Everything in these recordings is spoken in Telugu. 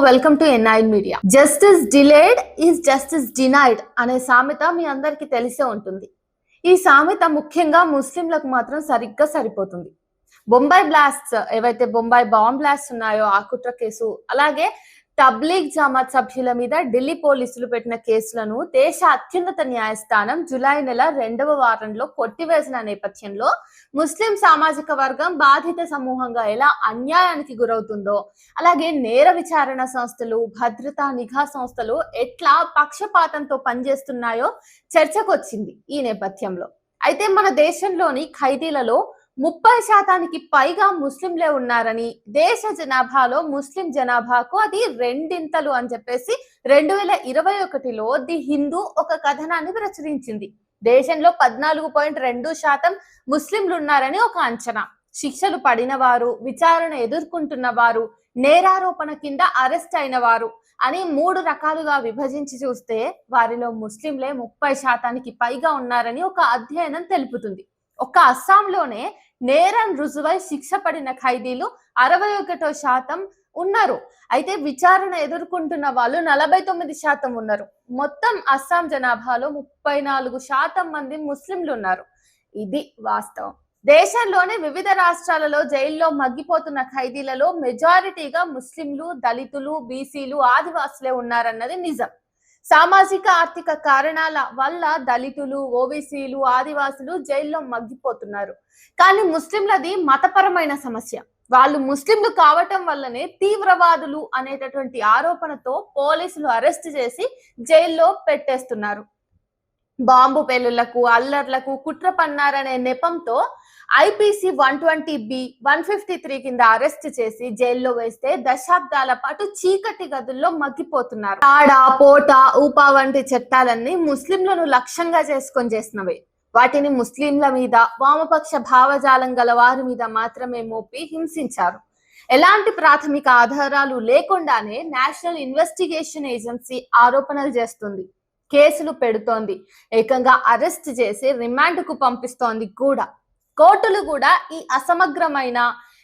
Welcome to N9 media. Justice delayed is justice denied అనే సామెత మీ అందరికి తెలిసే ఉంటుంది. ఈ సామెత ముఖ్యంగా ముస్లింలకు మాత్రం సరిగ్గా సరిపోతుంది. బొంబాయి బ్లాస్ట్స్, ఏవైతే బొంబాయి బాంబ్ బ్లాస్ట్ ఉన్నాయో ఆ కుట్ర కేసు, అలాగే తబ్లీగ్ జమాత్ సభ్యుల మీద ఢిల్లీ పోలీసులు పెట్టిన కేసులను దేశ అత్యున్నత న్యాయస్థానం జూలై నెల 2వ వారంలో కొట్టివేసిన నేపథ్యంలో ముస్లిం సామాజిక వర్గం బాధిత సమూహంగా ఎలా అన్యాయానికి గురవుతుందో, అలాగే నేర విచారణ సంస్థలు, భద్రతా నిఘా సంస్థలు ఎట్లా పక్షపాతంతో పనిచేస్తున్నాయో చర్చకొచ్చింది ఈ నేపథ్యంలో. అయితే మన దేశంలోని ఖైదీలలో 30% పైగా ముస్లింలే ఉన్నారని, దేశ జనాభాలో ముస్లిం జనాభాకు అది రెండింతలు అని చెప్పేసి 2021లో ది హిందూ ఒక కథనాన్ని ప్రచురించింది. దేశంలో 14.2% ముస్లింలు ఉన్నారని ఒక అంచనా. శిక్షలు పడిన వారు, విచారణ ఎదుర్కొంటున్న వారు, నేరారోపణ కింద అరెస్ట్ అయిన వారు అని 3 రకాలుగా విభజించి చూస్తే వారిలో ముస్లింలే 30% పైగా ఉన్నారని ఒక అధ్యయనం తెలుపుతుంది. ఒక్క అస్సాంలోనే నేరం రుజువై శిక్ష పడిన ఖైదీలు 61% ఉన్నారు. అయితే విచారణ ఎదుర్కొంటున్న వాళ్ళు 49% ఉన్నారు. మొత్తం అస్సాం జనాభాలో 34% మంది ముస్లింలు ఉన్నారు. ఇది వాస్తవం. దేశంలోని వివిధ రాష్ట్రాలలో జైల్లో మగ్గిపోతున్న ఖైదీలలో మెజారిటీగా ముస్లింలు, దళితులు, బీసీలు, ఆదివాసులే ఉన్నారన్నది నిజం. సామాజిక ఆర్థిక కారణాల వల్ల దళితులు, ఓబీసీలు, ఆదివాసులు జైల్లో మగ్గిపోతున్నారు. కానీ ముస్లింలది మతపరమైన సమస్య. వాళ్ళు ముస్లింలు కావటం వల్లనే తీవ్రవాదులు అనేటటువంటి ఆరోపణతో పోలీసులు అరెస్ట్ చేసి జైల్లో పెట్టేస్తున్నారు. బాంబు పేలుళ్లకు, అల్లర్లకు కుట్ర పన్నారనే నెపంతో IPC 120B 153 కింద అరెస్ట్ చేసి జైల్లో వేస్తే దశాబ్దాల పాటు చీకటి గదుల్లో మగ్గిపోతున్నారు. తాడా, పోట, ఊపా వంటి చట్టాలన్నీ ముస్లింలను లక్ష్యంగా చేసుకొని చేసినవే. వాటిని ముస్లింల మీద, వామపక్ష భావజాలం గల వారి మీద మాత్రమే మోపి హింసించారు. ఎలాంటి ప్రాథమిక ఆధారాలు లేకుండానే నేషనల్ ఇన్వెస్టిగేషన్ ఏజెన్సీ ఆరోపణలు చేస్తుంది, కేసులు పెడుతోంది, ఏకంగా అరెస్ట్ చేసి రిమాండ్ కు పంపిస్తోంది కూడా. కోర్టులు కూడా ఈ అసమగ్రమైన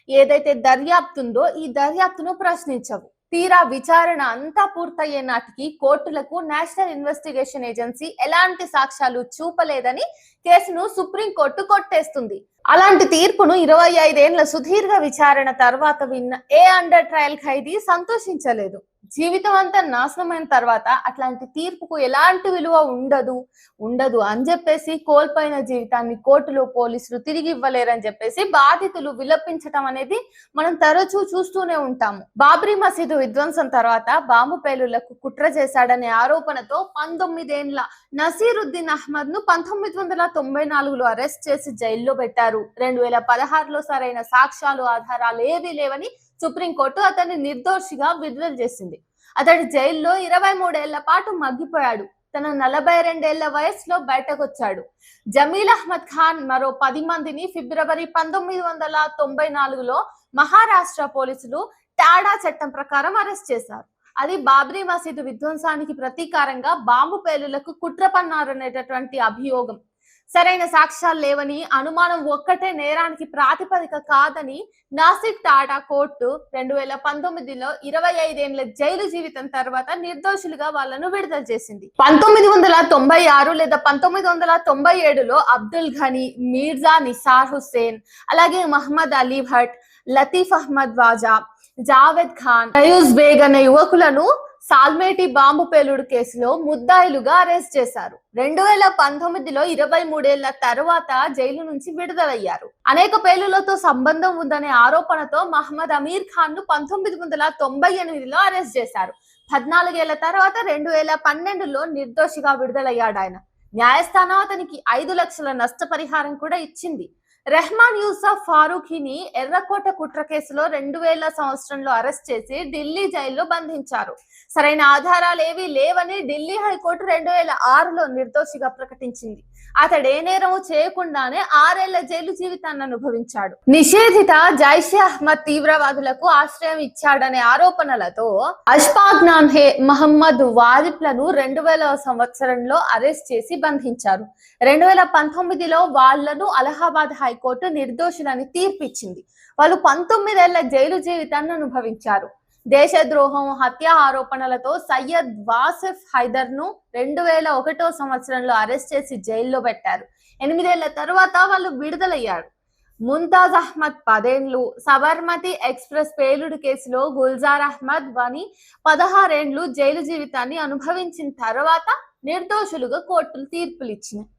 ఏదైతే దర్యాప్తు ఉందో ఈ దర్యాప్తును ప్రశ్నించవు. తీరా విచారణ అంతా పూర్తయ్యే నాటికి కోర్టులకు నేషనల్ ఇన్వెస్టిగేషన్ ఏజెన్సీ ఎలాంటి సాక్ష్యాలు చూపలేదని కేసును సుప్రీంకోర్టు కొట్టేస్తుంది. అలాంటి తీర్పును 25 ఏళ్ల సుదీర్ఘ విచారణ తర్వాత విన్న ఏ అండర్ ట్రయల్ ఖైదీ సంతోషించలేదు. జీవితం అంతా నాశనమైన తర్వాత అట్లాంటి తీర్పుకు ఎలాంటి విలువ ఉండదు అని చెప్పేసి కోల్పోయిన జీవితాన్ని కోర్టులో పోలీసులు తిరిగి ఇవ్వలేరని చెప్పేసి బాధితులు విలపించటం అనేది మనం తరచూ చూస్తూనే ఉంటాము. బాబ్రీ మసీదు విధ్వంసం తర్వాత బాంబు పేలుళ్లకు కుట్ర చేశాడనే ఆరోపణతో 19 ఏళ్ల నసీరుద్దీన్ అహ్మద్ ను 1994లో అరెస్ట్ చేసి జైల్లో పెట్టారు. 2016లో సరైన సాక్ష్యాలు, ఆధారాలు ఏవీ లేవని సుప్రీంకోర్టు అతన్ని నిర్దోషిగా విడుదల చేసింది. అతడు జైల్లో 23 ఏళ్ల పాటు మగ్గిపోయాడు. తన 42 ఏళ్ల వయసులో బయటకొచ్చాడు. జమీల్ అహ్మద్ ఖాన్ మరో 10 మందిని ఫిబ్రవరి 1994లో మహారాష్ట్ర పోలీసులు టాడా చట్టం ప్రకారం అరెస్ట్ చేశారు. అది బాబ్రీ మసీదు విధ్వంసానికి ప్రతీకారంగా బాంబు పేలుళ్లకు కుట్ర పన్నారనేటటువంటి అభియోగం. సరైన సాక్ష్యాలు లేవని, అనుమానం ఒక్కటే నేరానికి ప్రాతిపదిక కాదని నాసిక్ టాటా కోర్టు 2019లో 25 ఏళ్ల జైలు జీవితం తర్వాత నిర్దోషులుగా వాళ్లను విడుదల చేసింది. 1996 లేదా 1997లో అబ్దుల్ ఘనీ, మీర్జా నిసార్ హుస్సేన్, అలాగే మహమ్మద్ అలీ భట్, లతీఫ్ అహ్మద్ వాజా, జావేద్ ఖాన్, ఫయూజ్ బేగ్ అనే యువకులను సాల్మేటి బాంబు పేలుడు కేసులో ముద్దాయిలుగా అరెస్ట్ చేశారు. 2019లో 23 ఏళ్ల తర్వాత జైలు నుంచి విడుదలయ్యారు. అనేక పేలులతో సంబంధం ఉందనే ఆరోపణతో మహమ్మద్ అమీర్ ఖాన్ ను 1998లో అరెస్ట్ చేశారు. 14 ఏళ్ల తర్వాత 2012లో నిర్దోషిగా విడుదలయ్యాడు ఆయన. న్యాయస్థానం అతనికి 5 లక్షల నష్టపరిహారం కూడా ఇచ్చింది. రెహమాన్ యూసఫ్ ఫారూఖీని ఎర్రకోట కుట్ర కేసులో 2000 సంవత్సరంలో అరెస్ట్ చేసి ఢిల్లీ జైల్లో బంధించారు. సరైన ఆధారాలు ఏవీ లేవని ఢిల్లీ హైకోర్టు 2006లో నిర్దోషిగా ప్రకటించింది. అతడు ఏ నేరము చేయకుండానే 6 ఏళ్ల జైలు జీవితాన్ని అనుభవించాడు. నిషేధిత జైషే అహ్మద్ తీవ్రవాదులకు ఆశ్రయం ఇచ్చాడనే ఆరోపణలతో అష్ఫాక్ నామ్హే, మహమ్మద్ వారిప్లను 2000 సంవత్సరంలో అరెస్ట్ చేసి బంధించారు. 2019లో వాళ్లను అలహాబాద్ హైకోర్టు నిర్దోషులని తీర్పిచ్చింది. వాళ్ళు 19 ఏళ్ల జైలు జీవితాన్ని అనుభవించారు. దేశద్రోహం, హత్య ఆరోపణలతో సయ్యద్ వాసిఫ్ హైదర్ ను 2001 సంవత్సరంలో అరెస్ట్ చేసి జైల్లో పెట్టారు. 8 ఏళ్ల తర్వాత వాళ్ళు విడుదలయ్యారు. ముంతాజ్ అహ్మద్ 10 ఏళ్లు, సబర్మతి ఎక్స్ప్రెస్ పేలుడు కేసులో గుల్జార్ అహ్మద్ వని 16 ఏళ్లు జైలు జీవితాన్ని అనుభవించిన తర్వాత నిర్దోషులుగా కోర్టులు తీర్పులిచ్చినాయి.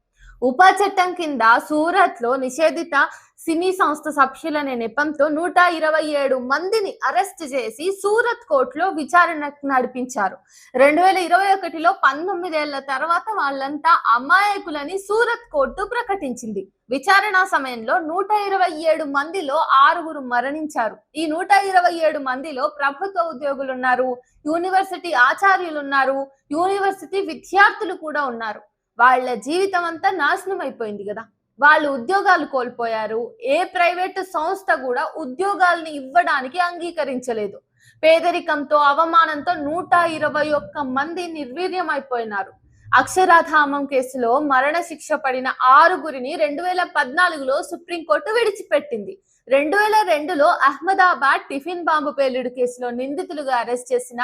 ఉప చట్టం కింద సూరత్ లో నిషేధిత సినీ సంస్థ సభ్యులనే నెపంతో 127 మందిని అరెస్ట్ చేసి సూరత్ కోర్టులో విచారణ నడిపించారు. 2021లో 19 ఏళ్ల తర్వాత వాళ్ళంతా అమాయకులని సూరత్ కోర్టు ప్రకటించింది. విచారణ సమయంలో 127 మందిలో 6 మరణించారు. ఈ 127 మందిలో ప్రభుత్వ ఉద్యోగులున్నారు, యూనివర్సిటీ ఆచార్యులున్నారు, యూనివర్సిటీ విద్యార్థులు కూడా ఉన్నారు. వాళ్ళ జీవితం అంతా నాశనం అయిపోయింది కదా. వాళ్ళు ఉద్యోగాలు కోల్పోయారు. ఏ ప్రైవేటు సంస్థ కూడా ఉద్యోగాల్ని ఇవ్వడానికి అంగీకరించలేదు. పేదరికంతో, అవమానంతో 121 మంది నిర్వీర్యం అయిపోయినారు. అక్షరాధామం కేసులో మరణ శిక్ష పడిన 6గురిని 2014లో సుప్రీంకోర్టు విడిచిపెట్టింది. 2002లో అహ్మదాబాద్ టిఫిన్ బాంబు పేలుడు కేసులో నిందితులుగా అరెస్ట్ చేసిన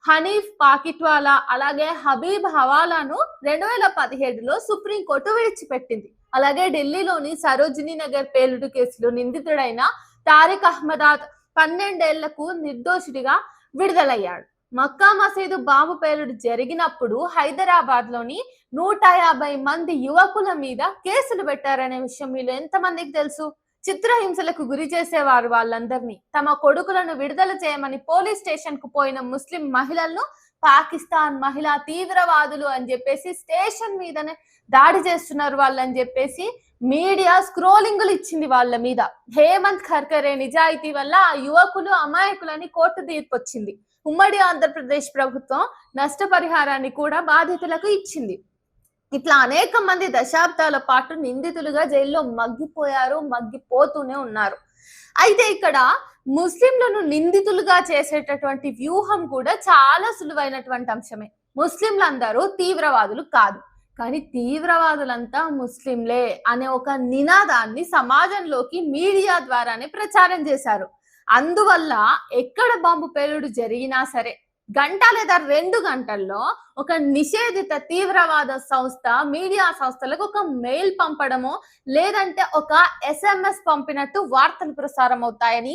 హనీఫ్ పాకిట్వాలా అలాగే హబీబ్ హవాలాను 2017లో సుప్రీంకోర్టు విడిచిపెట్టింది. అలాగే ఢిల్లీలోని సరోజినీ నగర్ పేలుడు కేసులో నిందితుడైన తారిక్ అహ్మదాద్ 12 ఏళ్లకు నిర్దోషిగా విడుదలయ్యాడు. మక్కా మసీదు బాంబు పేలుడు జరిగినప్పుడు హైదరాబాద్ లోని 150 మంది యువకుల మీద కేసులు పెట్టారనే విషయం మీలో ఎంతమందికి తెలుసు? చిత్రహింసలకు గురి చేసేవారు వాళ్ళందరినీ. తమ కొడుకులను విడుదల చేయమని పోలీస్ స్టేషన్ కు పోయిన ముస్లిం మహిళలను పాకిస్తాన్ మహిళా తీవ్రవాదులు అని చెప్పేసి స్టేషన్ మీదనే దాడి చేస్తున్నారు వాళ్ళని చెప్పేసి మీడియా స్క్రోలింగులు ఇచ్చింది వాళ్ళ మీద. హేమంత్ ఖర్కరే నిజాయితీ వల్ల ఆ యువకులు అమాయకులని కోర్టు తీర్పు వచ్చింది. ఉమ్మడి ఆంధ్రప్రదేశ్ ప్రభుత్వం నష్టపరిహారాన్ని కూడా బాధితులకు ఇచ్చింది. ఇట్లా అనేక మంది దశాబ్దాల పాటు నిందితులుగా జైల్లో మగ్గిపోయారు, మగ్గిపోతూనే ఉన్నారు. అయితే ఇక్కడ ముస్లింలను నిందితులుగా చేసేటటువంటి వ్యూహం కూడా చాలా సులువైనటువంటి అంశమే. ముస్లింలందరూ తీవ్రవాదులు కాదు, కానీ తీవ్రవాదులంతా ముస్లింలే అనే ఒక నినాదాన్ని సమాజంలోకి మీడియా ద్వారానే ప్రచారం చేశారు. అందువల్ల ఎక్కడ బాంబు పేలుడు జరిగినా సరే గంట లేదా 2 గంటల్లో ఒక నిషేధిత తీవ్రవాద సంస్థ మీడియా సంస్థలకు ఒక మెయిల్ పంపడమో లేదంటే ఒక SMS పంపినట్టు వార్తలు ప్రసారం అవుతాయని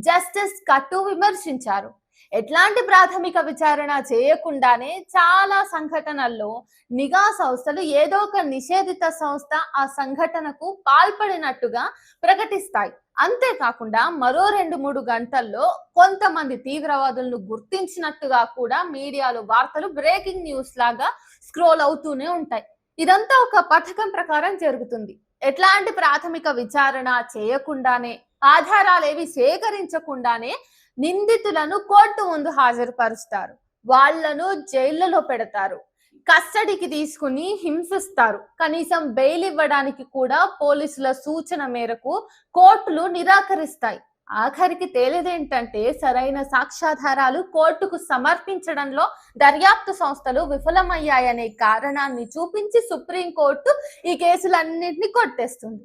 జస్టిస్ కట్టు విమర్శించారు. ఎట్లాంటి ప్రాథమిక విచారణ చేయకుండానే చాలా సంఘటనల్లో నిఘా సంస్థలు ఏదో ఒక నిషేధిత సంస్థ ఆ సంఘటనకు పాల్పడినట్టుగా ప్రకటిస్తాయి. అంతేకాకుండా మరో 2-3 గంటల్లో కొంతమంది తీవ్రవాదులను గుర్తించినట్టుగా కూడా మీడియాలో వార్తలు బ్రేకింగ్ న్యూస్ లాగా స్క్రోల్ అవుతూనే ఉంటాయి. ఇదంతా ఒక పథకం ప్రకారం జరుగుతుంది. ఎట్లాంటి ప్రాథమిక విచారణ చేయకుండానే, ఆధారాలేవి సేకరించకుండానే నిందితులను కోర్టు ముందు హాజరుపరుస్తారు, వాళ్లను జైళ్లలో పెడతారు, కస్టడీకి తీసుకుని హింసిస్తారు. కనీసం బెయిల్ ఇవ్వడానికి కూడా పోలీసుల సూచన మేరకు కోర్టులు నిరాకరిస్తాయి. ఆఖరికి తేలిదేంటంటే సరైన సాక్ష్యాధారాలు కోర్టుకు సమర్పించడంలో దర్యాప్తు సంస్థలు విఫలమయ్యాయనే కారణాన్ని చూపించి సుప్రీంకోర్టు ఈ కేసులన్నింటినీ కొట్టేస్తుంది.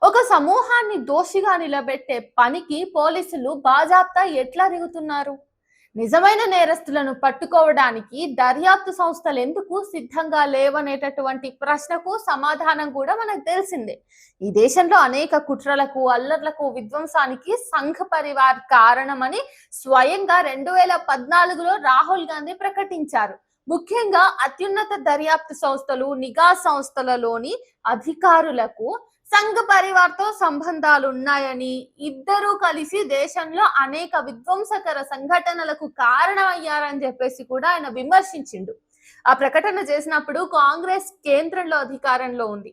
ఒక సమూహాన్ని దోషిగా నిలబెట్టే పనికి పోలీసులు బాజాప్తా ఎట్లా దిగుతున్నారు? నిజమైన నేరస్తులను పట్టుకోవడానికి దర్యాప్తు సంస్థలు ఎందుకు సిద్ధంగా లేవనేటటువంటి ప్రశ్నకు సమాధానం కూడా మనకు తెలిసిందే. ఈ దేశంలో అనేక కుట్రలకు, అల్లర్లకు, విధ్వంసానికి సంఘ పరివార్ కారణమని స్వయంగా 2014లో రాహుల్ గాంధీ ప్రకటించారు. ముఖ్యంగా అత్యున్నత దర్యాప్తు సంస్థలు, నిఘా సంస్థలలోని అధికారులకు సంఘ పరివార్తో సంబంధాలు ఉన్నాయని, ఇద్దరూ కలిసి దేశంలో అనేక విధ్వంసకర సంఘటనలకు కారణమయ్యారని చెప్పేసి కూడా ఆయన విమర్శించిండు. ఆ ప్రకటన చేసినప్పుడు కాంగ్రెస్ కేంద్రంలో అధికారంలో ఉంది.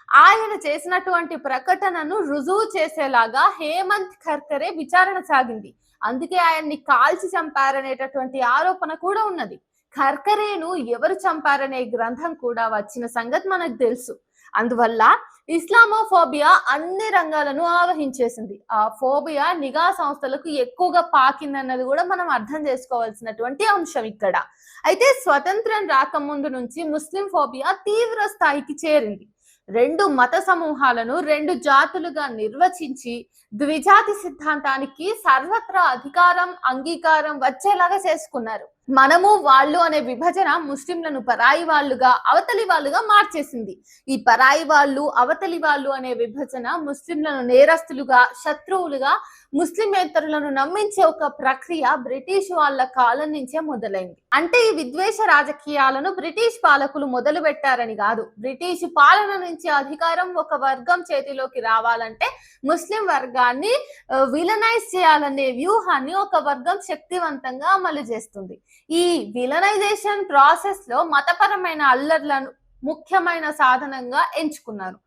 ఆయన చేసినటువంటి ప్రకటనను రుజువు చేసేలాగా హేమంత్ ఖర్కరే విచారణ సాగింది. అందుకే ఆయన్ని కాల్చి చంపారనేటటువంటి ఆరోపణ కూడా ఉన్నది. ఖర్కరేను ఎవరు చంపారనే గ్రంథం కూడా వచ్చిన సంగతి మనకు తెలుసు. అందువల్ల ఇస్లామోఫోబియా అన్ని రంగాలను ఆవహించేసింది. ఆ ఫోబియా నిఘా సంస్థలకు ఎక్కువగా పాకిందన్నది కూడా మనం అర్థం చేసుకోవాల్సినటువంటి అంశం ఇక్కడ. అయితే స్వతంత్రం రాకముందు నుంచి ముస్లిం ఫోబియా తీవ్ర స్థాయికి చేరింది. రెండు మత సమూహాలను రెండు జాతులుగా నిర్వచించి ద్విజాతి సిద్ధాంతానికి సర్వత్రా అధికారం అంగీకారం వచ్చేలాగా చేసుకున్నారు. మనము వాళ్ళు అనే విభజన ముస్లింలను పరాయి వాళ్ళుగా అవతలి వాళ్ళుగా మార్చేసింది. ఈ పరాయి వాళ్ళు అవతలి వాళ్ళు అనే విభజన ముస్లింలను నేరస్తులుగా శత్రువులుగా ముస్లిమేతరులను నమ్మించే ఒక ప్రక్రియ బ్రిటిష్ వాళ్ళ కాలం నుంచే మొదలైంది. అంటే ఈ విద్వేష రాజకీయాలను బ్రిటిష్ పాలకులు మొదలు పెట్టారని కాదు. బ్రిటిష్ పాలన నుంచి అధికారం ఒక వర్గం చేతిలోకి రావాలంటే ముస్లిం వర్గాన్ని విలనైజ్ చేయాలనే వ్యూహాన్ని ఒక వర్గం శక్తివంతంగా అమలు చేస్తుంది. ఈ విలనైజేషన్ ప్రాసెస్ లో మతపరమైన అల్లర్లను ముఖ్యమైన సాధనంగా ఎంచుకున్నారు.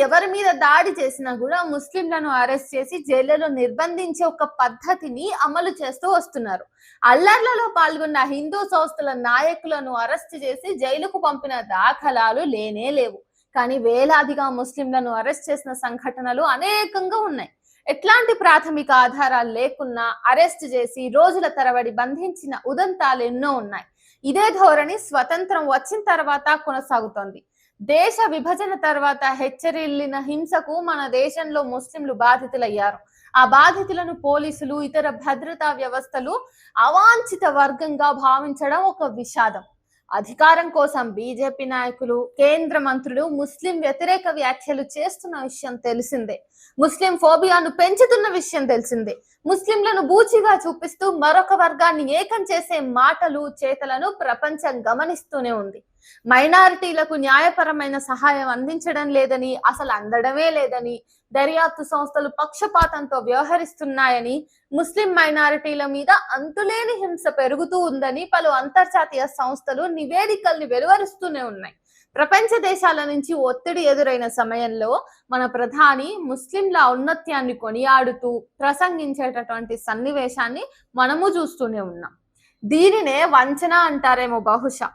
ఎవరి మీద దాడి చేసినా కూడా ముస్లింలను అరెస్ట్ చేసి జైళ్లలో నిర్బంధించే ఒక పద్ధతిని అమలు చేస్తూ వస్తున్నారు. అల్లర్లలో పాల్గొన్న హిందూ సంస్థల నాయకులను అరెస్ట్ చేసి జైలుకు పంపిన దాఖలాలు లేనే లేవు. కానీ వేలాదిగా ముస్లింలను అరెస్ట్ చేసిన సంఘటనలు అనేకంగా ఉన్నాయి. ఎట్లాంటి ప్రాథమిక ఆధారాలు లేకున్నా అరెస్ట్ చేసి రోజుల తరబడి బంధించిన ఉదంతాలు ఎన్నో ఉన్నాయి. ఇదే ధోరణి స్వతంత్రం వచ్చిన తర్వాత కొనసాగుతోంది. దేశ విభజన తర్వాత హెచ్చరిల్లిన హింసకు మన దేశంలో ముస్లింలు బాధితులయ్యారు. ఆ బాధితులను పోలీసులు ఇతర భద్రతా వ్యవస్థలు అవాంఛిత వర్గంగా భావించడం ఒక విషాదం. అధికారం కోసం బీజేపీ నాయకులు కేంద్ర మంత్రులు ముస్లిం వ్యతిరేక వ్యాఖ్యలు చేస్తున్న విషయం తెలిసిందే. ముస్లిం ఫోబియాను పెంచుతున్న విషయం తెలిసిందే. ముస్లింలను బూచిగా చూపిస్తూ మరొక వర్గాన్ని ఏకం చేసే మాటలు చేతలను ప్రపంచం గమనిస్తూనే ఉంది. మైనారిటీలకు న్యాయపరమైన సహాయం అందించడం లేదని, అసలు అందడమే లేదని, దర్యాప్తు సంస్థలు పక్షపాతంతో వ్యవహరిస్తున్నాయని, ముస్లిం మైనారిటీల మీద అంతులేని హింస పెరుగుతూ ఉందని పలు అంతర్జాతీయ సంస్థలు నివేదికల్ని వెలువరిస్తూనే ఉన్నాయి. ప్రపంచ దేశాల నుంచి ఒత్తిడి ఎదురైన సమయంలో మన ప్రధాని ముస్లింల ఔన్నత్యాన్ని కొనియాడుతూ ప్రసంగించేటటువంటి సన్నివేశాన్ని మనము చూస్తూనే ఉన్నాం. దీనినే వంచన అంటారేమో బహుశా.